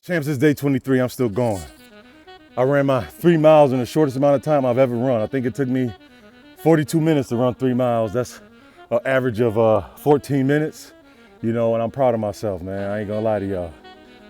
Champs, is day 23, I'm still going. I ran my 3 miles in the shortest amount of time I've ever run. I think it took me 42 minutes to run 3 miles. That's an average of 14 minutes, and I'm proud of myself, man. I ain't gonna lie to y'all.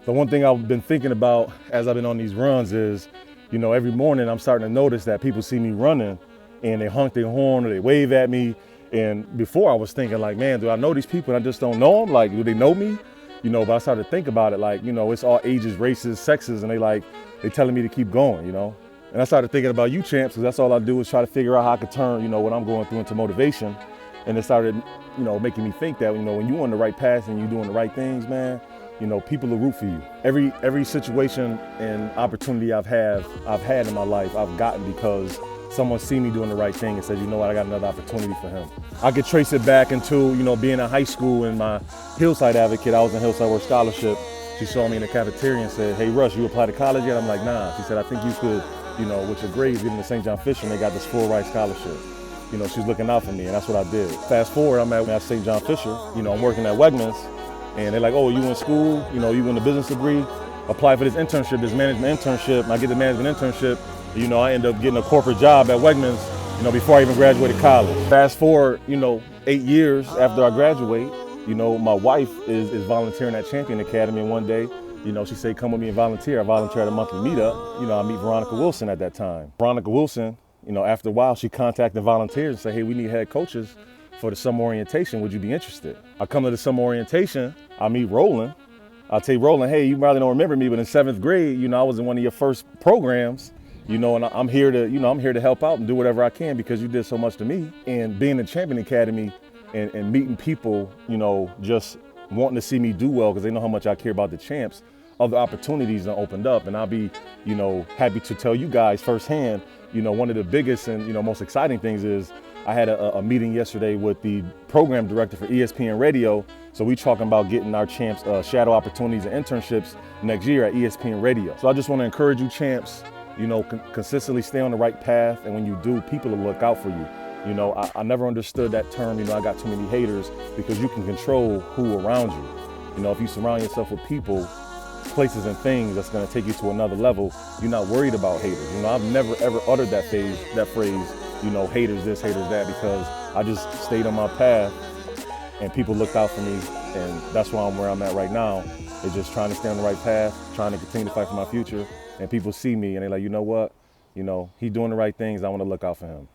The one thing I've been thinking about as I've been on these runs is, every morning I'm starting to notice that people see me running and they honk their horn or they wave at me. And before I was thinking like, man, do I know these people and I just don't know them? Like, do they know me? But I started to think about it like, it's all ages, races, sexes, and they telling me to keep going, And I started thinking about you, Champs, because that's all I do is try to figure out how I could turn, what I'm going through into motivation. And it started, making me think that, when you're on the right path and you're doing the right things, man, people will root for you. Every situation and opportunity I've had in my life, I've gotten because someone see me doing the right thing and says, I got another opportunity for him. I could trace it back into, being in high school and my Hillside advocate. I was in Hillside Work Scholarship. She saw me in the cafeteria and said, hey, Russ, you apply to college yet? I'm like, nah. She said, I think you could, with your grades, get into St. John Fisher, and they got this full ride scholarship. She's looking out for me, and that's what I did. Fast forward, I'm at St. John Fisher. I'm working at Wegmans, and they're like, oh, you in school? You in a business degree? Apply for this internship, this management internship. And I get the management internship. I end up getting a corporate job at Wegmans, before I even graduated college. Fast forward, 8 years after I graduate, my wife is volunteering at Champion Academy, and one day, she said, come with me and volunteer. I volunteer at a monthly meetup. I meet Veronica Wilson at that time. Veronica Wilson, after a while, she contacted volunteers and said, hey, we need head coaches for the summer orientation. Would you be interested? I come to the summer orientation, I meet Roland. I tell Roland, hey, you probably don't remember me, but in 7th grade, I was in one of your first programs. And I'm here to help out and do whatever I can because you did so much to me. And being in Champion Academy and meeting people, just wanting to see me do well because they know how much I care about the champs, other opportunities are opened up. And I'll be, happy to tell you guys firsthand, one of the biggest and, most exciting things is I had a meeting yesterday with the program director for ESPN Radio. So we talking about getting our champs shadow opportunities and internships next year at ESPN Radio. So I just want to encourage you, champs, consistently stay on the right path, and when you do, people will look out for you. I never understood that term, I got too many haters, because you can control who around you. If you surround yourself with people, places and things that's gonna take you to another level, you're not worried about haters. I've never ever uttered that phrase, haters this, haters that, because I just stayed on my path and people looked out for me, and that's why I'm where I'm at right now, is just trying to stay on the right path, trying to continue to fight for my future. And people see me and they're like, you know what? He's doing the right things. I want to look out for him.